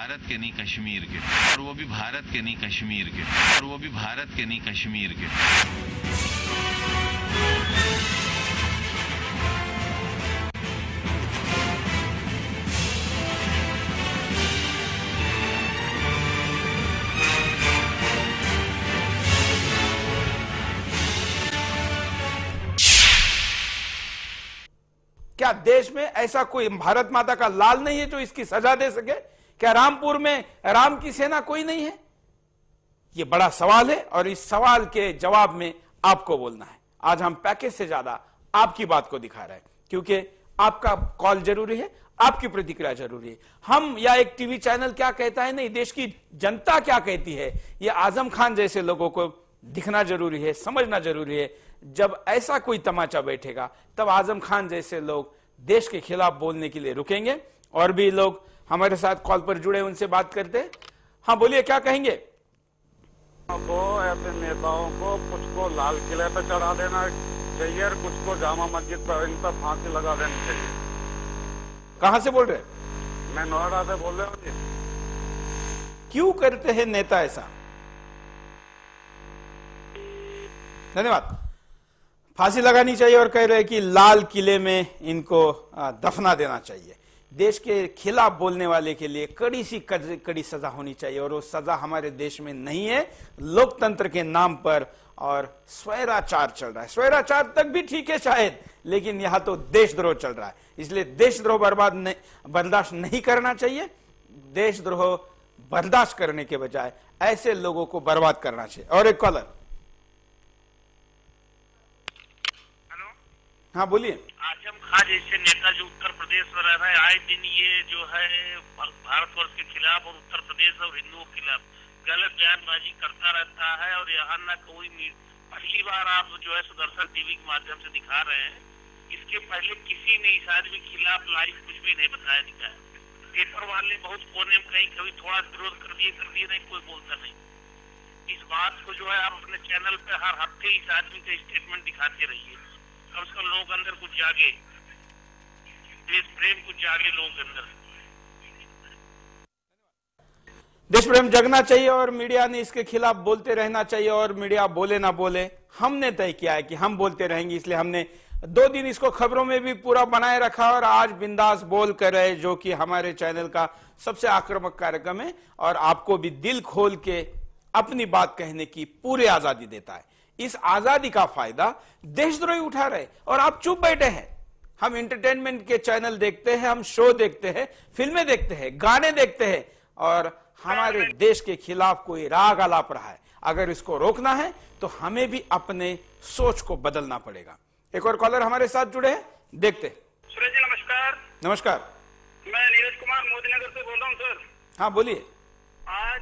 भारत के नहीं कश्मीर के, और वो भी भारत के नहीं कश्मीर के, और वो भी भारत के नहीं कश्मीर के। क्या देश में ऐसा कोई भारत माता का लाल नहीं है जो इसकी सजा दे सके? क्या रामपुर में राम की सेना कोई नहीं है? यह बड़ा सवाल है और इस सवाल के जवाब में आपको बोलना है। आज हम पैकेज से ज्यादा आपकी बात को दिखा रहे हैं, क्योंकि आपका कॉल जरूरी है, आपकी प्रतिक्रिया जरूरी है। हम या एक टीवी चैनल क्या कहता है नहीं, देश की जनता क्या कहती है, यह आजम खान जैसे लोगों को दिखना जरूरी है, समझना जरूरी है। जब ऐसा कोई तमाचा बैठेगा तब आजम खान जैसे लोग देश के खिलाफ बोलने के लिए रुकेंगे। और भी लोग हमारे साथ कॉल पर जुड़े, उनसे बात करते हैं। हाँ बोलिए, क्या कहेंगे? ऐसे नेताओं को कुछ को लाल किले पर चढ़ा देना चाहिए और कुछ को जामा मस्जिद पर इन पर फांसी लगा देनी चाहिए। कहां से बोल रहे? मैं नोएडा से बोल रहा हूँ जी। क्यों करते हैं नेता ऐसा? धन्यवाद। फांसी लगानी चाहिए और कह रहे कि लाल किले में इनको दफना देना चाहिए। देश के खिलाफ बोलने वाले के लिए कड़ी सी कड़ी सजा होनी चाहिए, और वो सजा हमारे देश में नहीं है। लोकतंत्र के नाम पर और स्वैराचार चल रहा है। स्वैराचार तक भी ठीक है शायद, लेकिन यहां तो देशद्रोह चल रहा है। इसलिए देशद्रोह बर्दाश्त नहीं करना चाहिए। देशद्रोह बर्दाश्त करने के बजाय ऐसे लोगों को बर्बाद करना चाहिए। और एक कॉलर। हाँ बोलिए। आजम खान जैसे नेता जो उत्तर प्रदेश में रह रहे हैं, आए दिन ये जो है भारतवर्ष के खिलाफ और उत्तर प्रदेश और हिंदुओं के खिलाफ गलत बयानबाजी करता रहता है। और यहाँ न कोई पहली बार आप जो है सुदर्शन टीवी के माध्यम से दिखा रहे हैं, इसके पहले किसी ने इस आदमी के खिलाफ लाइव कुछ भी नहीं बताया दिखाया। पेपर वाले बहुत कोने में कहीं कभी थोड़ा विरोध कर दिए नहीं, कोई बोलता नहीं। इस बात को जो है आप अपने चैनल पे हर हफ्ते इस आदमी का स्टेटमेंट दिखाते रहिए। कम से कम लोगों के अंदर कुछ जागे, देश प्रेम कुछ जागे लोगों के अंदर। देश प्रेम जगना चाहिए और मीडिया ने इसके खिलाफ बोलते रहना चाहिए। और मीडिया बोले ना बोले, हमने तय किया है कि हम बोलते रहेंगे। इसलिए हमने 2 दिन इसको खबरों में भी पूरा बनाए रखा और आज बिंदास बोल कर रहे, जो कि हमारे चैनल का सबसे आक्रामक कार्यक्रम है और आपको भी दिल खोल के अपनी बात कहने की पूरी आजादी देता है। इस आजादी का फायदा देशद्रोही उठा रहे और आप चुप बैठे हैं। हम एंटरटेनमेंट के चैनल देखते हैं, हम शो देखते हैं, फिल्में देखते हैं, गाने देखते हैं, और हमारे देश के खिलाफ कोई राग आलाप रहा है। अगर इसको रोकना है तो हमें भी अपने सोच को बदलना पड़ेगा। एक और कॉलर हमारे साथ जुड़े हैं, देखते हैं। सुरेश जी नमस्कार। नमस्कार। मैं नीरज कुमार मोदीनगर से बोल रहा हूँ सर। हाँ बोलिए। आज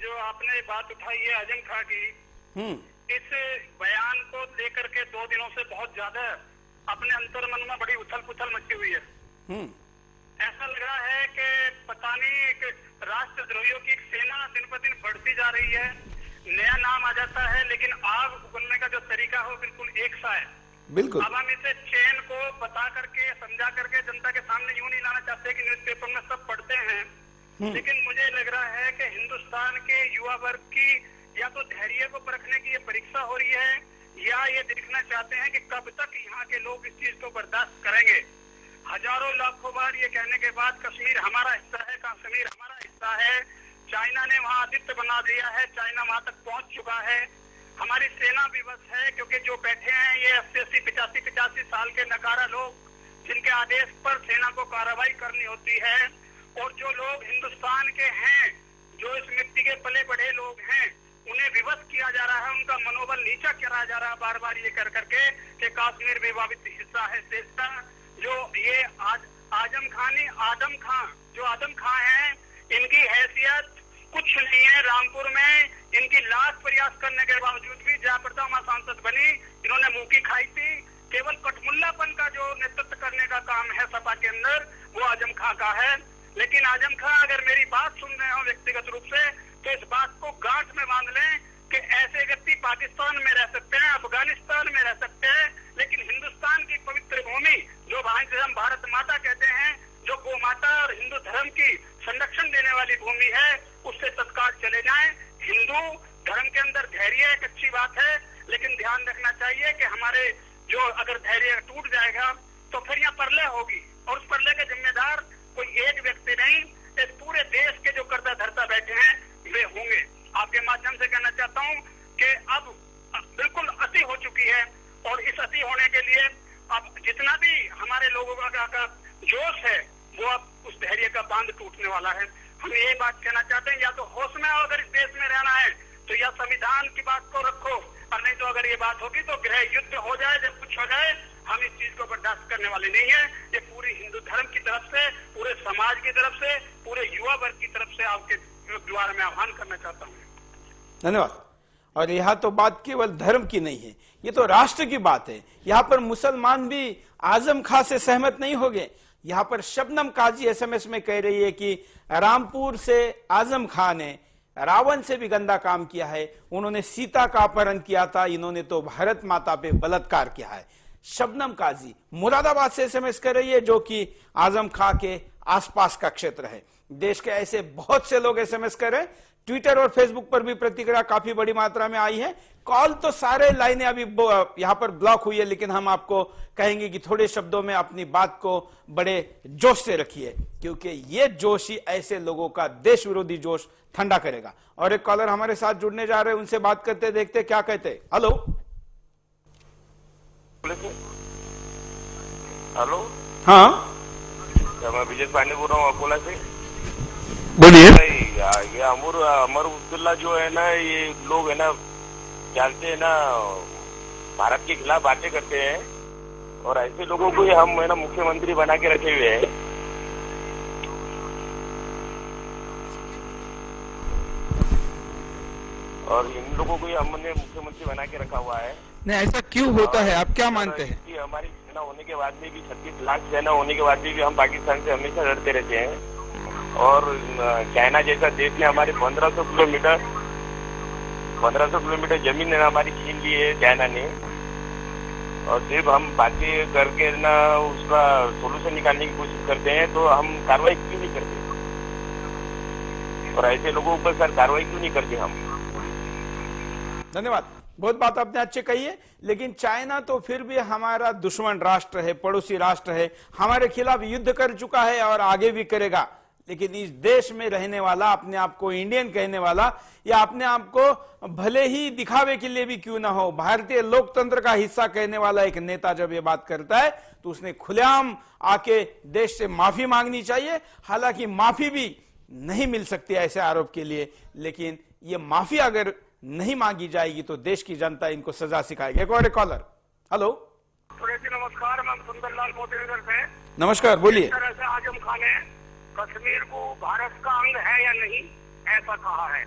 जो आपने बात उठाई है आजम खान की, इस बयान को लेकर के 2 दिनों से बहुत ज्यादा अपने अंतर्मन में बड़ी उथल पुथल मची हुई है। ऐसा लग रहा है कि पता नहीं एक राष्ट्रद्रोहियों की एक सेना दिन ब दिन बढ़ती जा रही है। नया नाम आ जाता है, लेकिन आग उगलने का जो तरीका हो बिल्कुल एक सा है। बिल्कुल। अब हम इसे चेन को बता करके, समझा करके जनता के सामने यूं नहीं लाना चाहते कि न्यूज़पेपर में सब पढ़ते हैं, लेकिन मुझे लग रहा है कि हिंदुस्तान के युवा वर्ग की या तो धैर्य को परखने की ये परीक्षा हो रही है, या ये देखना चाहते हैं कि कब तक यहाँ के लोग इस चीज को बर्दाश्त करेंगे। हजारों लाखों बार ये कहने के बाद कश्मीर हमारा हिस्सा है, कश्मीर हमारा हिस्सा है। चाइना ने वहाँ आदित्य बना दिया है, चाइना वहाँ तक पहुंच चुका है। हमारी सेना विवश है, क्योंकि जो बैठे हैं ये 80, 85 साल के नकारा लोग, जिनके आदेश पर सेना को कार्रवाई करनी होती है। और जो लोग हिंदुस्तान के हैं, जो इस मिट्टी के पले बढ़े लोग हैं, उन्हें विवश किया जा रहा है, उनका मनोबल नीचा करा जा रहा है बार बार ये कर करके कि कश्मीर विवादित हिस्सा है देश का। जो ये आजम खान है, इनकी हैसियत कुछ नहीं है। रामपुर में इनकी लाख प्रयास करने के बावजूद भी जयप्रदा वहां सांसद बनी, इन्होंने मुंह की खाई थी। केवल कठमुल्लापन का जो नेतृत्व करने का काम है सपा के अंदर, वो आजम खान का है। लेकिन आजम खान अगर मेरी बात सुन रहे हो व्यक्तिगत रूप से, तो इस बात को गांठ में बांध लें कि ऐसे व्यक्ति पाकिस्तान में रह सकते हैं, अफगानिस्तान में रह सकते हैं, लेकिन हिंदुस्तान की पवित्र भूमि जो हम भारत माता कहते हैं, जो गौ माता और हिंदू धर्म की संरक्षण देने वाली भूमि है उससे तत्काल चले जाएं। हिंदू धर्म के अंदर धैर्य एक अच्छी बात है, लेकिन ध्यान रखना चाहिए कि हमारे जो अगर धैर्य टूट जाएगा तो फिर यहाँ परलय होगी, और उस परलय के जिम्मेदार कोई एक व्यक्ति नहीं, इस पूरे देश के जो कर्ता धर्ता बैठे हैं वे होंगे। आपके माध्यम से कहना चाहता हूँ कि अब बिल्कुल अति हो चुकी है, और इस अति होने के लिए अब जितना भी हमारे लोगों का जोश है वो अब उस धैर्य का बांध टूटने वाला है। हम ये बात कहना चाहते हैं, या तो होश में आओ अगर इस देश में रहना है तो या संविधान की बात को रखो, और नहीं तो अगर ये बात होगी तो गृह युद्ध हो जाए, जब कुछ हो जाए। हम इस चीज को बर्दाश्त करने वाले नहीं है। ये पूरी हिंदू धर्म की तरफ से, पूरे समाज की तरफ से, पूरे युवा वर्ग की तरफ से आपके द्वारा मैं आह्वान करना चाहता हूँ। धन्यवाद। और यहाँ तो बात केवल धर्म की नहीं है, ये तो राष्ट्र की बात है। यहाँ पर मुसलमान भी आजम खां से सहमत नहीं हो गए। यहाँ पर शबनम काजी एसएमएस में कह रही है कि रामपुर से आजम खां ने रावण से भी गंदा काम किया है, उन्होंने सीता का अपहरण किया था, इन्होंने तो भारत माता पे बलात्कार किया है। शबनम काजी मुरादाबाद से एसएमएस कर रही है, जो कि आजम खां के आसपास का क्षेत्र है। देश के ऐसे बहुत से लोग एसएमएस कर रहे हैं। ट्विटर और फेसबुक पर भी प्रतिक्रिया काफी बड़ी मात्रा में आई है। कॉल तो सारे लाइनें अभी यहां पर ब्लॉक हुई है, लेकिन हम आपको कहेंगे कि थोड़े शब्दों में अपनी बात को बड़े जोश से रखिए, क्योंकि ये जोश ही ऐसे लोगों का देश विरोधी जोश ठंडा करेगा। और एक कॉलर हमारे साथ जुड़ने जा रहे हैं, उनसे बात करते देखते क्या कहते। हेलो हेलो, हाँ मैं विजय पांडे बोल रहा हूँ अकोला से। बोलिए। ये अमर अब्दुल्ला जो है ना, ये लोग है ना जानते हैं ना भारत के खिलाफ बातें करते हैं, और ऐसे लोगों को हम है ना मुख्यमंत्री बना के रखे हुए हैं। और इन लोगों को हमने मुख्यमंत्री बना के रखा हुआ है। नहीं, ऐसा क्यों होता है, आप क्या मानते हैं? कि हमारी सेना होने के बाद में भी 36 लाख सेना होने के बाद भी हम पाकिस्तान से हमेशा लड़ते रहते हैं, और चाइना जैसा देश ने हमारे 1500 किलोमीटर जमीन हमारी छीन ली है चाइना ने, और जब हम बातें करके ना उसका सोल्यूशन निकालने की कोशिश करते हैं तो हम कार्रवाई क्यों नहीं करते, और ऐसे लोगों पर सर कार्रवाई क्यों नहीं करते हम? धन्यवाद। बहुत बात आपने अच्छी कही है, लेकिन चाइना तो फिर भी हमारा दुश्मन राष्ट्र है, पड़ोसी राष्ट्र है, हमारे खिलाफ युद्ध कर चुका है और आगे भी करेगा। लेकिन इस देश में रहने वाला, अपने आप को इंडियन कहने वाला, या अपने आप को भले ही दिखावे के लिए भी क्यों ना हो भारतीय लोकतंत्र का हिस्सा कहने वाला एक नेता जब ये बात करता है तो उसने खुलेआम आके देश से माफी मांगनी चाहिए। हालांकि माफी भी नहीं मिल सकती ऐसे आरोप के लिए, लेकिन ये माफी अगर नहीं मांगी जाएगी तो देश की जनता इनको सजा सिखाएगी। एक और कॉलर। हेलो जी नमस्कार, मैं सुंदरलाल मोतीनगर से। नमस्कार, बोलिए। इस तरह से आजम खान ने कश्मीर को भारत का अंग है या नहीं ऐसा कहा है।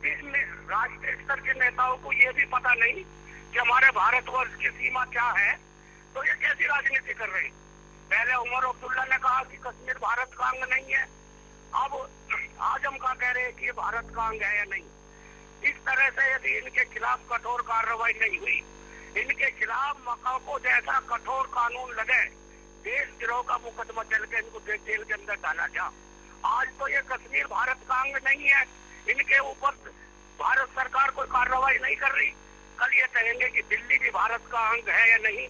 इसमें राष्ट्रीय स्तर के नेताओं को ये भी पता नहीं कि हमारे भारतवर्ष की सीमा क्या है, तो ये कैसी राजनीति कर रहे हैं। पहले उमर अब्दुल्ला ने कहा कि कश्मीर भारत का अंग नहीं है, अब आजम खान कह रहे हैं कि ये भारत का अंग है या नहीं। इस तरह से यदि इनके खिलाफ कठोर कार्रवाई नहीं हुई, इनके खिलाफ मकाको जैसा कठोर कानून लगे, देशद्रोह का मुकदमा चल के इनको जेल के अंदर डाला जा। आज तो ये कश्मीर भारत का अंग नहीं है, इनके ऊपर भारत सरकार कोई कार्रवाई नहीं कर रही। कल ये कहेंगे कि दिल्ली भी भारत का अंग है या नहीं,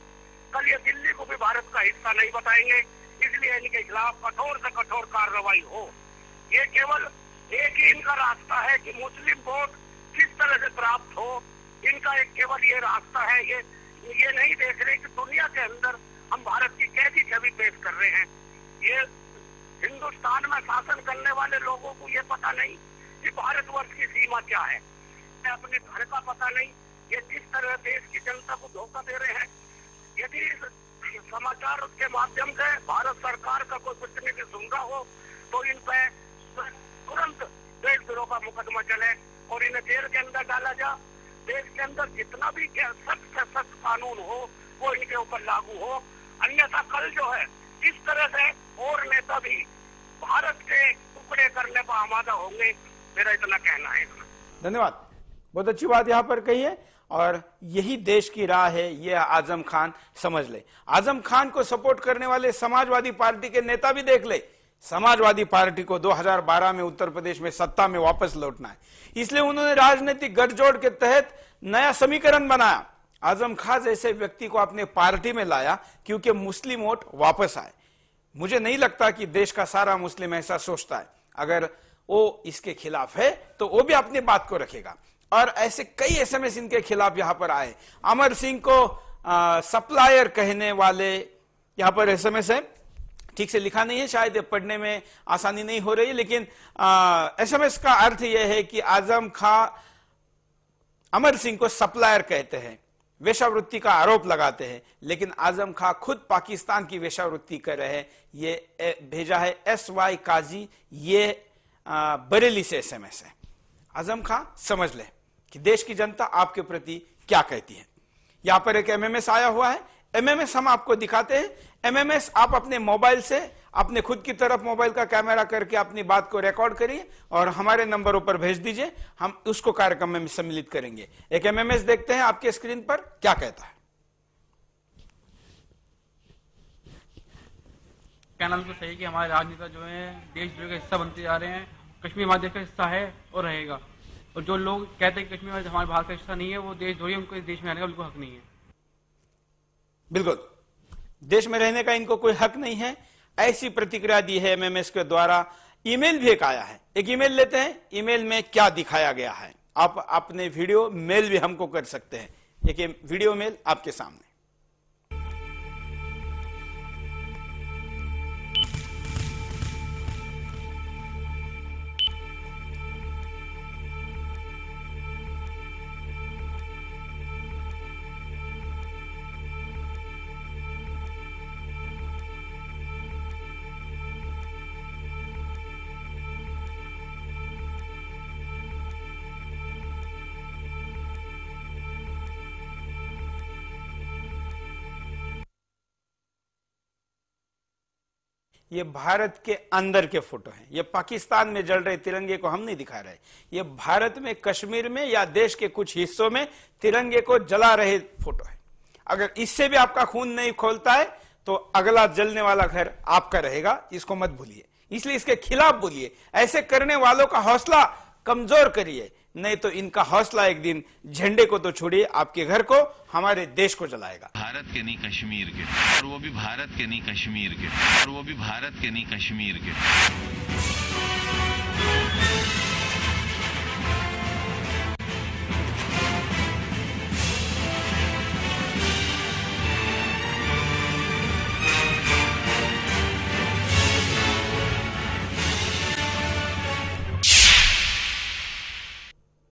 कल ये दिल्ली को भी भारत का हिस्सा नहीं बताएंगे। इसलिए इनके खिलाफ कठोर से कठोर कार्रवाई हो। ये केवल एक ही इनका रास्ता है कि मुस्लिम वोट किस तरह से प्राप्त हो, इनका एक केवल ये रास्ता है। ये नहीं देख रहे कि दुनिया के अंदर हम भारत की कैसी छवि पेश कर रहे हैं। ये हिंदुस्तान में शासन करने वाले लोगों को ये पता नहीं कि भारतवर्ष की सीमा क्या है, अपने घर का पता नहीं, ये किस तरह देश की जनता को धोखा दे रहे हैं। यदि समाचार के माध्यम से भारत सरकार का कोई प्रतिनिधि सुन रहा हो तो इन पे तुरंत देशद्रोह का मुकदमा चले और इन्हें जेल के अंदर डाला जा। देश के अंदर जितना भी सख्त से सख्त कानून हो वो इनके ऊपर लागू हो, अन्यथा कल जो है इस तरह से और नेता भी भारत के टुकड़े करने पर आमादा होंगे। मेरा इतना कहना है। धन्यवाद। बहुत अच्छी बात यहाँ पर कही है, और यही देश की राह है, ये आजम खान समझ ले। आजम खान को सपोर्ट करने वाले समाजवादी पार्टी के नेता भी देख ले, समाजवादी पार्टी को 2012 में उत्तर प्रदेश में सत्ता में वापस लौटना है। इसलिए उन्होंने राजनीतिक गठजोड़ के तहत नया समीकरण बनाया। आजम खां जैसे व्यक्ति को अपने पार्टी में लाया क्योंकि मुस्लिम वोट वापस आए। मुझे नहीं लगता कि देश का सारा मुस्लिम ऐसा सोचता है। अगर वो इसके खिलाफ है तो वो भी अपनी बात को रखेगा। और ऐसे कई एसएमएस इनके खिलाफ यहां पर आए। अमर सिंह को सप्लायर कहने वाले यहां पर एसएमएस है, ठीक से लिखा नहीं है, शायद पढ़ने में आसानी नहीं हो रही, लेकिन एसएमएस का अर्थ यह है कि आजम खां अमर सिंह को सप्लायर कहते हैं, वेश्यावृत्ति का आरोप लगाते हैं, लेकिन आजम खां खुद पाकिस्तान की वेश्यावृत्ति कर रहे हैं। ये भेजा है SY काजी, ये बरेली से एसएमएस है। आजम खां समझ ले कि देश की जनता आपके प्रति क्या कहती है। यहां पर एक MMS आया हुआ है। MMS हम आपको दिखाते हैं। MMS आप अपने मोबाइल से अपने खुद की तरफ मोबाइल का कैमरा करके अपनी बात को रिकॉर्ड करिए और हमारे नंबरों पर भेज दीजिए, हम उसको कार्यक्रम में सम्मिलित करेंगे। एक MMS देखते हैं आपके स्क्रीन पर क्या कहता है। कहना बिल्कुल सही कि हमारे राजनेता जो है देशद्रोह का हिस्सा बनते जा रहे हैं। कश्मीर हमारे देश का हिस्सा है और रहेगा, और जो लोग कहते हैं कि कश्मीर हमारे भारत का हिस्सा नहीं है, वो देशद्रोही, उनको इस देश में आने का बिल्कुल हक नहीं है। बिल्कुल, देश में रहने का इनको कोई हक नहीं है, ऐसी प्रतिक्रिया दी है MMS के द्वारा। ईमेल भी एक आया है, एक ईमेल लेते हैं, ईमेल में क्या दिखाया गया है। आप अपने वीडियो मेल भी हमको कर सकते हैं। एक वीडियो मेल आपके सामने। ये भारत के अंदर के फोटो हैं। ये पाकिस्तान में जल रहे तिरंगे को हम नहीं दिखा रहे, ये भारत में कश्मीर में या देश के कुछ हिस्सों में तिरंगे को जला रहे फोटो है। अगर इससे भी आपका खून नहीं खोलता है तो अगला जलने वाला घर आपका रहेगा, इसको मत भूलिए। इसलिए इसके खिलाफ बोलिए, ऐसे करने वालों का हौसला कमजोर करिए, नहीं तो इनका हौसला एक दिन झंडे को तो छोड़िए आपके घर को, हमारे देश को जलाएगा। भारत के नहीं कश्मीर के, और वो भी भारत के नहीं कश्मीर के, और वो भी भारत के नहीं कश्मीर के।